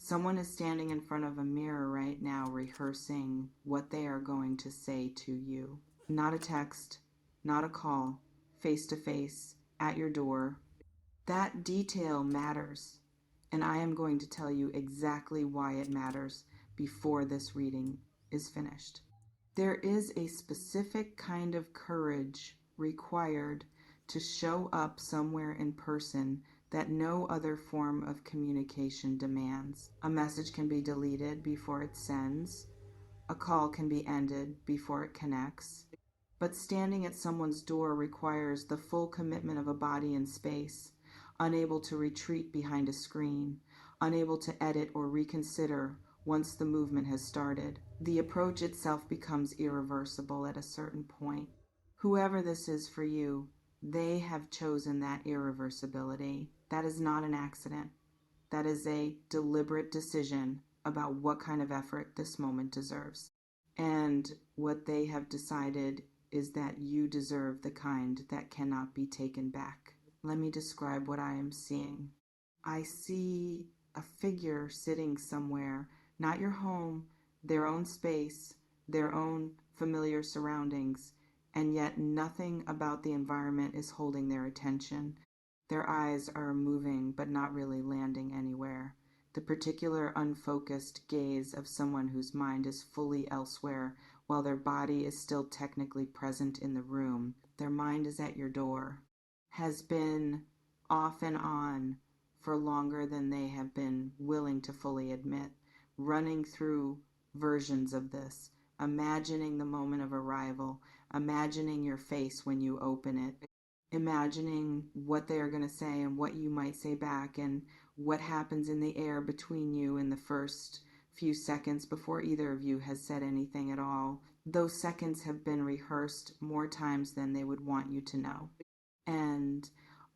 Someone is standing in front of a mirror right now, rehearsing what they are going to say to you. Not a text, not a call, face to face, at your door. That detail matters, and I am going to tell you exactly why it matters before this reading is finished. There is a specific kind of courage required to show up somewhere in person that no other form of communication demands. A message can be deleted before it sends. A call can be ended before it connects. But standing at someone's door requires the full commitment of a body in space, unable to retreat behind a screen, unable to edit or reconsider once the movement has started. The approach itself becomes irreversible at a certain point. Whoever this is for you, they have chosen that irreversibility. That is not an accident. That is a deliberate decision about what kind of effort this moment deserves. And what they have decided is that you deserve the kind that cannot be taken back. Let me describe what I am seeing. I see a figure sitting somewhere, not your home, their own space, their own familiar surroundings, and yet nothing about the environment is holding their attention. Their eyes are moving but not really landing anywhere. The particular unfocused gaze of someone whose mind is fully elsewhere while their body is still technically present in the room. Their mind is at your door, has been off and on for longer than they have been willing to fully admit, running through versions of this, imagining the moment of arrival, imagining your face when you open it, imagining what they are going to say and what you might say back and what happens in the air between you in the first few seconds before either of you has said anything at all. Those seconds have been rehearsed more times than they would want you to know. And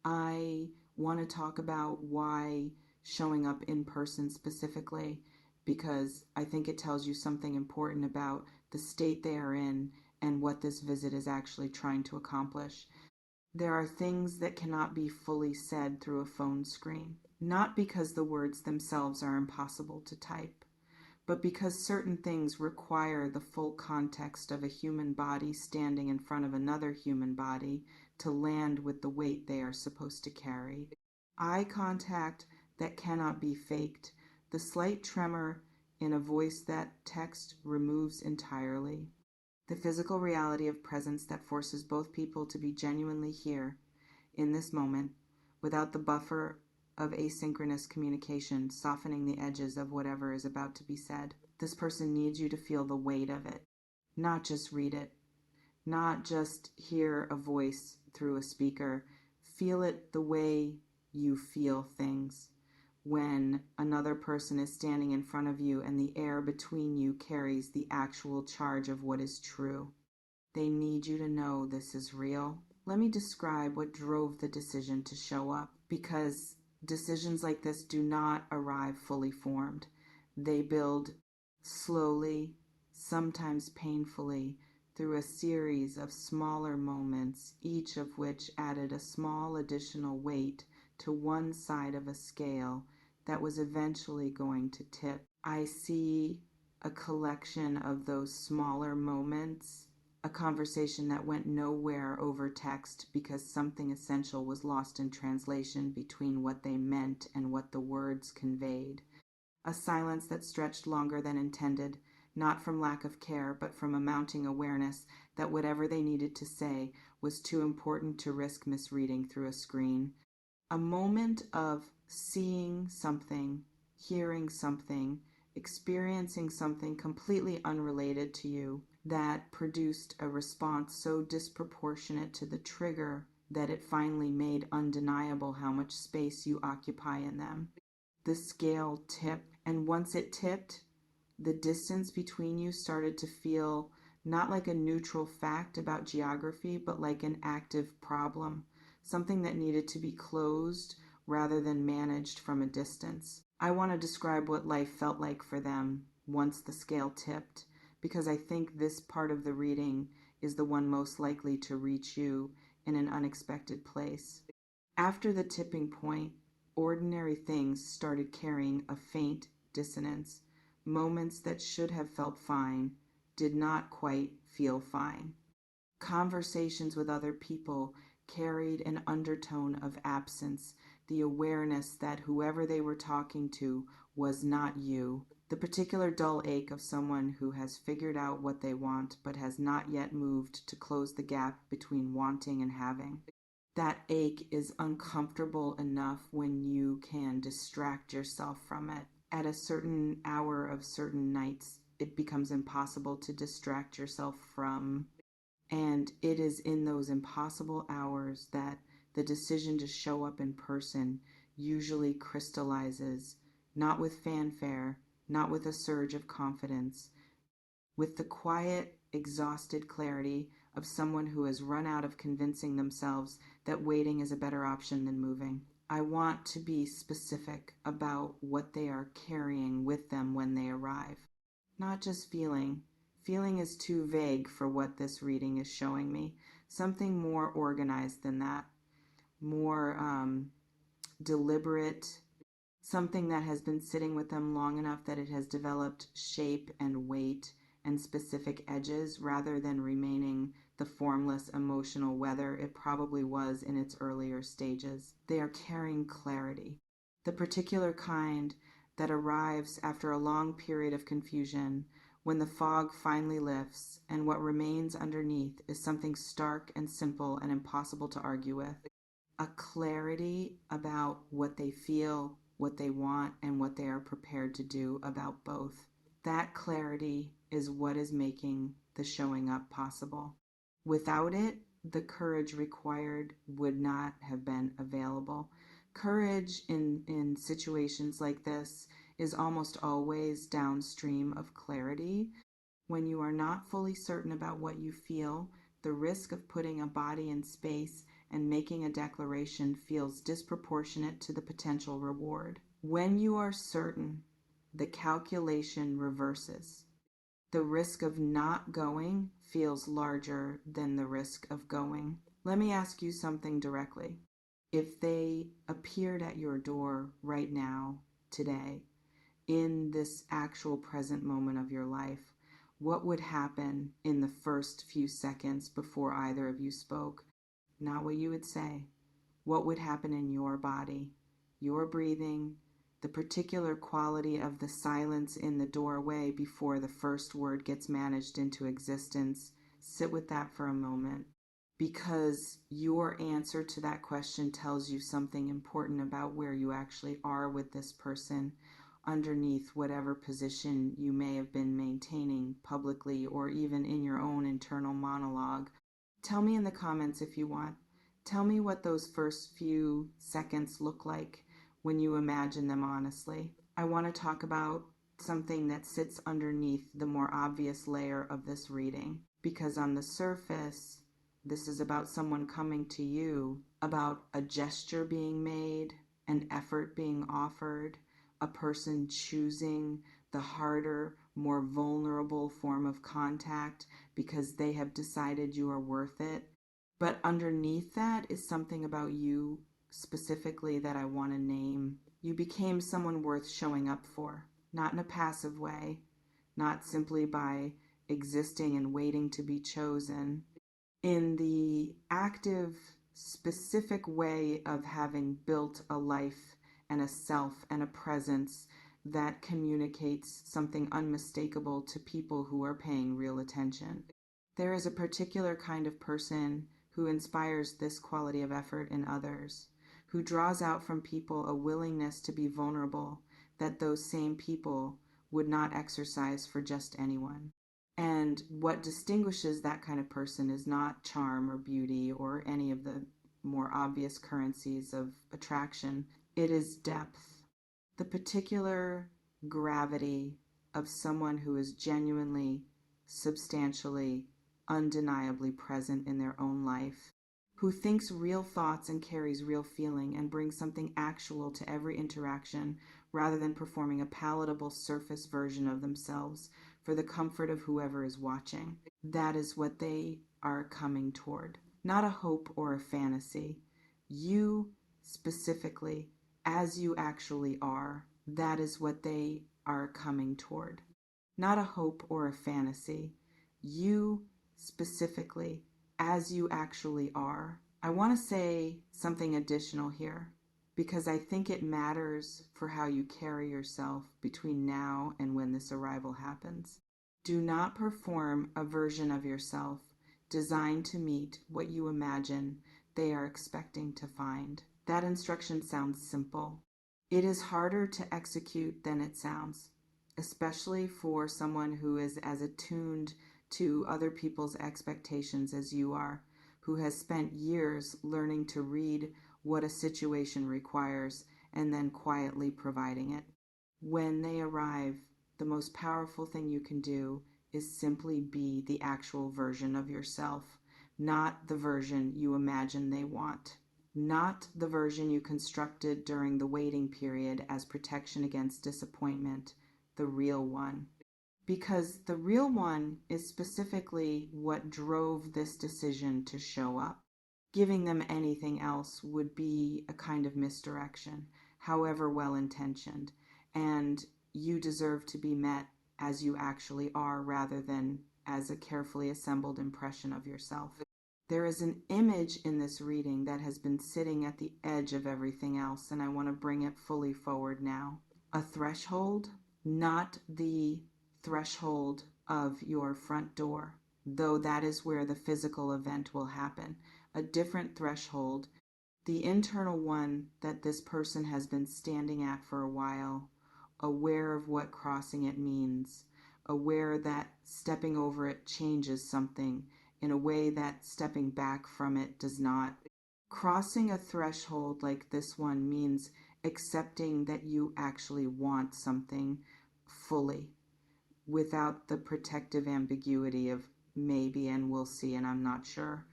I want to talk about why showing up in person specifically, because I think it tells you something important about the state they are in and what this visit is actually trying to accomplish. There are things that cannot be fully said through a phone screen, not because the words themselves are impossible to type, but because certain things require the full context of a human body standing in front of another human body to land with the weight they are supposed to carry. Eye contact that cannot be faked, the slight tremor in a voice that text removes entirely. The physical reality of presence that forces both people to be genuinely here in this moment without the buffer of asynchronous communication softening the edges of whatever is about to be said. This person needs you to feel the weight of it, not just read it, not just hear a voice through a speaker. Feel it the way you feel things. When another person is standing in front of you and the air between you carries the actual charge of what is true. They need you to know this is real. Let me describe what drove the decision to show up, because decisions like this do not arrive fully formed. They build slowly, sometimes painfully, through a series of smaller moments, each of which added a small additional weight to one side of a scale that was eventually going to tip. I see a collection of those smaller moments, a conversation that went nowhere over text because something essential was lost in translation between what they meant and what the words conveyed. A silence that stretched longer than intended, not from lack of care, but from a mounting awareness that whatever they needed to say was too important to risk misreading through a screen. A moment of seeing something, hearing something, experiencing something completely unrelated to you that produced a response so disproportionate to the trigger that it finally made undeniable how much space you occupy in them. The scale tipped, and once it tipped, the distance between you started to feel not like a neutral fact about geography, but like an active problem, something that needed to be closed rather than managed from a distance. I want to describe what life felt like for them once the scale tipped, because I think this part of the reading is the one most likely to reach you in an unexpected place. After the tipping point, ordinary things started carrying a faint, dissonance. Moments that should have felt fine did not quite feel fine. Conversations with other people carried an undertone of absence, the awareness that whoever they were talking to was not you, the particular dull ache of someone who has figured out what they want but has not yet moved to close the gap between wanting and having. That ache is uncomfortable enough when you can distract yourself from it. At a certain hour of certain nights, it becomes impossible to distract yourself from. And it is in those impossible hours that the decision to show up in person usually crystallizes, not with fanfare, not with a surge of confidence, with the quiet, exhausted clarity of someone who has run out of convincing themselves that waiting is a better option than moving. I want to be specific about what they are carrying with them when they arrive. Not just feeling. Feeling is too vague for what this reading is showing me. Something more organized than that. More deliberate. Something that has been sitting with them long enough that it has developed shape and weight and specific edges rather than remaining the formless emotional weather it probably was in its earlier stages. They are carrying clarity. The particular kind that arrives after a long period of confusion, when the fog finally lifts and what remains underneath is something stark and simple and impossible to argue with. A clarity about what they feel, what they want, and what they are prepared to do about both. That clarity is what is making the showing up possible. Without it, the courage required would not have been available. Courage in situations like this is almost always downstream of clarity. When you are not fully certain about what you feel, the risk of putting a body in space and making a declaration feels disproportionate to the potential reward. When you are certain, the calculation reverses. The risk of not going feels larger than the risk of going. Let me ask you something directly. If they appeared at your door right now, today, in this actual present moment of your life, what would happen in the first few seconds before either of you spoke? Not what you would say. What would happen in your body, your breathing, the particular quality of the silence in the doorway before the first word gets managed into existence? Sit with that for a moment, because your answer to that question tells you something important about where you actually are with this person underneath whatever position you may have been maintaining publicly or even in your own internal monologue. Tell me in the comments if you want. Tell me what those first few seconds look like when you imagine them honestly. I want to talk about something that sits underneath the more obvious layer of this reading, because on the surface, this is about someone coming to you, about a gesture being made, an effort being offered, a person choosing the harder, more vulnerable form of contact because they have decided you are worth it. But underneath that is something about you specifically that I want to name. You became someone worth showing up for, not in a passive way, not simply by existing and waiting to be chosen. In the active, specific way of having built a life and a self and a presence that communicates something unmistakable to people who are paying real attention. There is a particular kind of person who inspires this quality of effort in others, who draws out from people a willingness to be vulnerable that those same people would not exercise for just anyone. And what distinguishes that kind of person is not charm or beauty or any of the more obvious currencies of attraction. It is depth, the particular gravity of someone who is genuinely, substantially, undeniably present in their own life, who thinks real thoughts and carries real feeling and brings something actual to every interaction rather than performing a palatable surface version of themselves for the comfort of whoever is watching. That is what they are coming toward. Not a hope or a fantasy. You specifically, as you actually are, that is what they are coming toward. Not a hope or a fantasy. You specifically, as you actually are. I want to say something additional here because I think it matters for how you carry yourself between now and when this arrival happens. Do not perform a version of yourself designed to meet what you imagine they are expecting to find. That instruction sounds simple. It is harder to execute than it sounds, especially for someone who is as attuned to other people's expectations as you are, who has spent years learning to read what a situation requires and then quietly providing it. When they arrive, the most powerful thing you can do is simply be the actual version of yourself, not the version you imagine they want, not the version you constructed during the waiting period as protection against disappointment, the real one. Because the real one is specifically what drove this decision to show up. Giving them anything else would be a kind of misdirection, however well intentioned, and you deserve to be met as you actually are rather than as a carefully assembled impression of yourself. There is an image in this reading that has been sitting at the edge of everything else, and I want to bring it fully forward now. A threshold, not the threshold of your front door, though that is where the physical event will happen. A different threshold, the internal one that this person has been standing at for a while, aware of what crossing it means, aware that stepping over it changes something in a way that stepping back from it does not. Crossing a threshold like this one means accepting that you actually want something fully without the protective ambiguity of maybe and we'll see and I'm not sure.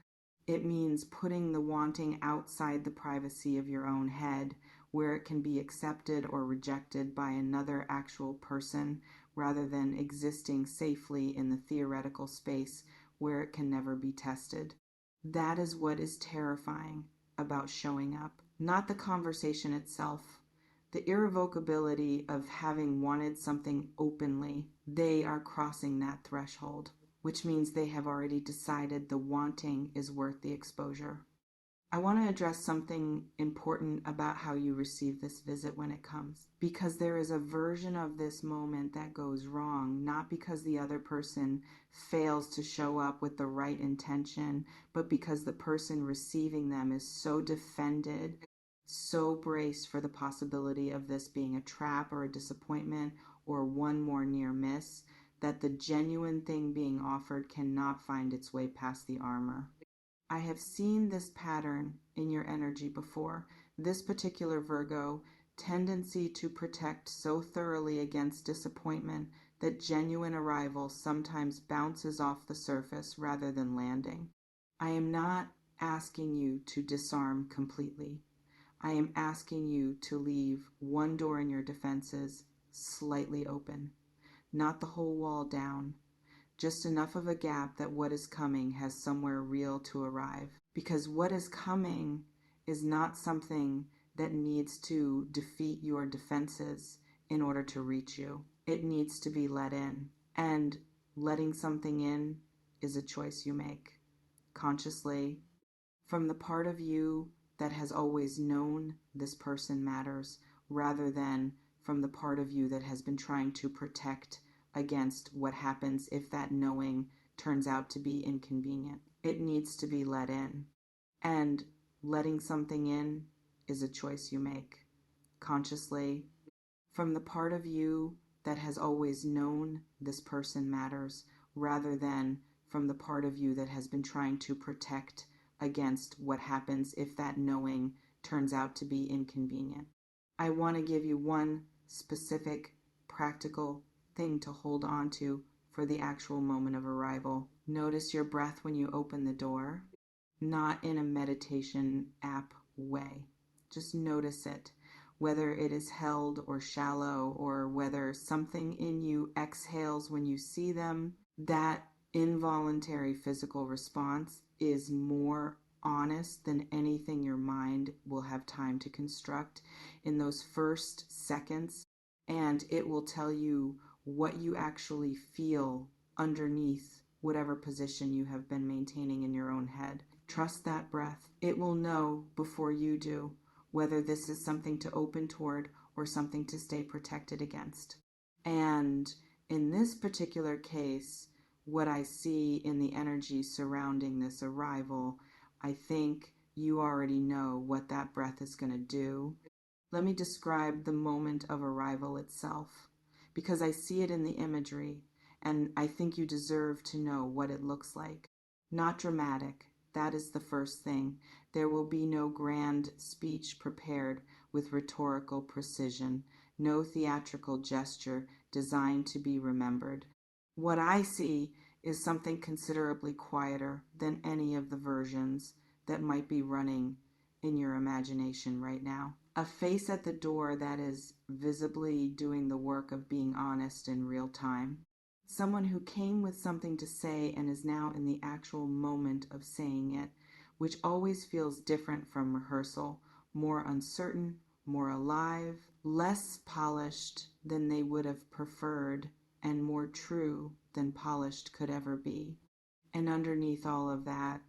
It means putting the wanting outside the privacy of your own head where it can be accepted or rejected by another actual person rather than existing safely in the theoretical space where it can never be tested. That is what is terrifying about showing up, not the conversation itself. The irrevocability of having wanted something openly, they are crossing that threshold, which means they have already decided the wanting is worth the exposure. I want to address something important about how you receive this visit when it comes, because there is a version of this moment that goes wrong, not because the other person fails to show up with the right intention, but because the person receiving them is so defended, so braced for the possibility of this being a trap or a disappointment or one more near miss, that the genuine thing being offered cannot find its way past the armor. I have seen this pattern in your energy before. This particular Virgo tendency to protect so thoroughly against disappointment that genuine arrival sometimes bounces off the surface rather than landing. I am not asking you to disarm completely. I am asking you to leave one door in your defenses slightly open, not the whole wall down. Just enough of a gap that what is coming has somewhere real to arrive. Because what is coming is not something that needs to defeat your defenses in order to reach you. It needs to be let in. And letting something in is a choice you make consciously from the part of you that has always known this person matters rather than from the part of you that has been trying to protect against what happens if that knowing turns out to be inconvenient. It needs to be let in. And letting something in is a choice you make consciously from the part of you that has always known this person matters rather than from the part of you that has been trying to protect against what happens if that knowing turns out to be inconvenient. I want to give you one specific practical thing to hold on to for the actual moment of arrival. Notice your breath when you open the door, not in a meditation app way. Just notice it, whether it is held or shallow or whether something in you exhales when you see them. That involuntary physical response is more honest than anything your mind will have time to construct in those first seconds. and it will tell you what you actually feel underneath whatever position you have been maintaining in your own head. Trust that breath. It will know before you do whether this is something to open toward or something to stay protected against. And in this particular case, what I see in the energy surrounding this arrival, I think you already know what that breath is going to do. Let me describe the moment of arrival itself, because I see it in the imagery, and I think you deserve to know what it looks like. Not dramatic, that is the first thing. There will be no grand speech prepared with rhetorical precision, no theatrical gesture designed to be remembered. What I see is something considerably quieter than any of the versions that might be running in your imagination right now. A face at the door that is visibly doing the work of being honest in real time. Someone who came with something to say and is now in the actual moment of saying it, which always feels different from rehearsal, more uncertain, more alive, less polished than they would have preferred, and more true than polished could ever be. And underneath all of that,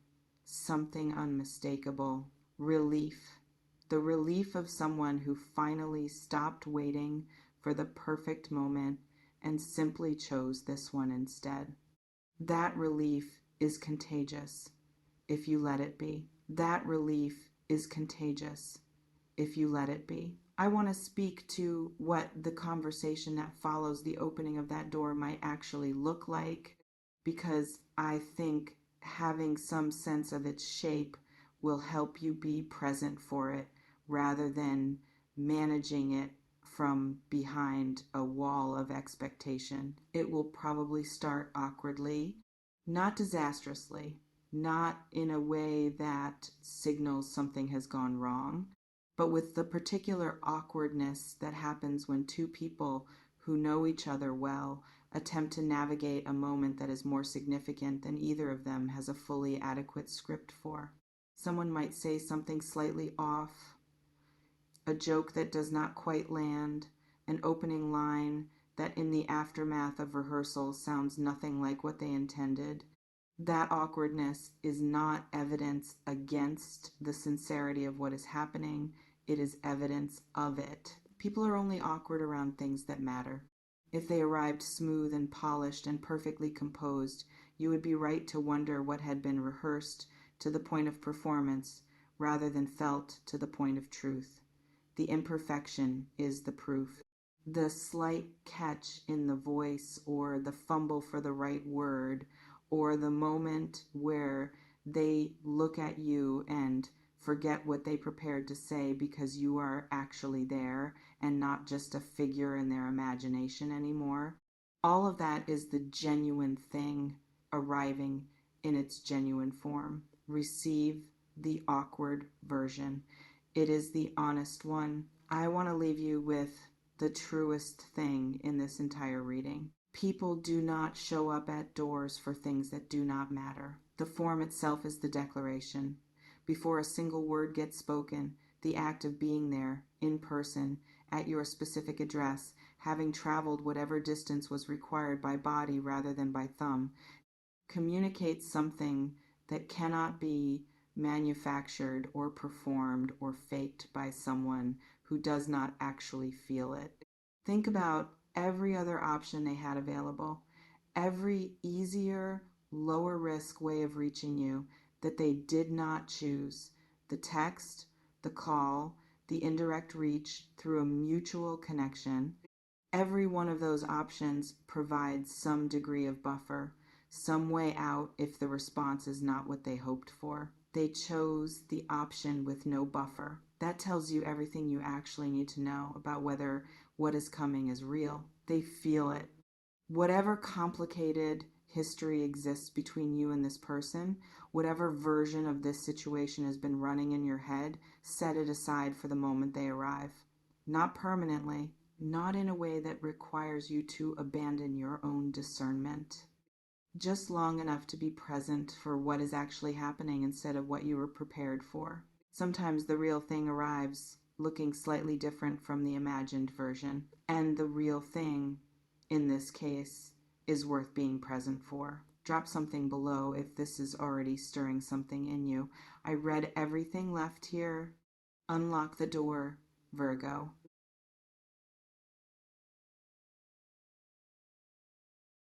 something unmistakable, relief. The relief of someone who finally stopped waiting for the perfect moment and simply chose this one instead. That relief is contagious if you let it be. That relief is contagious if you let it be. I want to speak to what the conversation that follows the opening of that door might actually look like, because I think having some sense of its shape will help you be present for it rather than managing it from behind a wall of expectation. It will probably start awkwardly, not disastrously, not in a way that signals something has gone wrong, but with the particular awkwardness that happens when two people who know each other well attempt to navigate a moment that is more significant than either of them has a fully adequate script for. Someone might say something slightly off, a joke that does not quite land, an opening line that in the aftermath of rehearsal sounds nothing like what they intended. That awkwardness is not evidence against the sincerity of what is happening. It is evidence of it. People are only awkward around things that matter. If they arrived smooth and polished and perfectly composed, you would be right to wonder what had been rehearsed to the point of performance rather than felt to the point of truth. The imperfection is the proof. The slight catch in the voice, or the fumble for the right word, or the moment where they look at you and forget what they prepared to say because you are actually there and not just a figure in their imagination anymore. All of that is the genuine thing arriving in its genuine form. Receive the awkward version. It is the honest one. I want to leave you with the truest thing in this entire reading. People do not show up at doors for things that do not matter. The form itself is the declaration. Before a single word gets spoken, the act of being there, in person, at your specific address, having traveled whatever distance was required by body rather than by thumb, communicates something that cannot be manufactured or performed or faked by someone who does not actually feel it. Think about every other option they had available, every easier, lower risk way of reaching you that they did not choose. The text, the call, the indirect reach through a mutual connection. Every one of those options provides some degree of buffer, some way out if the response is not what they hoped for. They chose the option with no buffer. That tells you everything you actually need to know about whether what is coming is real. They feel it. Whatever complicated history exists between you and this person, whatever version of this situation has been running in your head, set it aside for the moment they arrive. Not permanently, not in a way that requires you to abandon your own discernment. Just long enough to be present for what is actually happening instead of what you were prepared for. Sometimes the real thing arrives looking slightly different from the imagined version. And the real thing, in this case, is worth being present for. Drop something below if this is already stirring something in you. I read everything left here. Unlock the door, Virgo.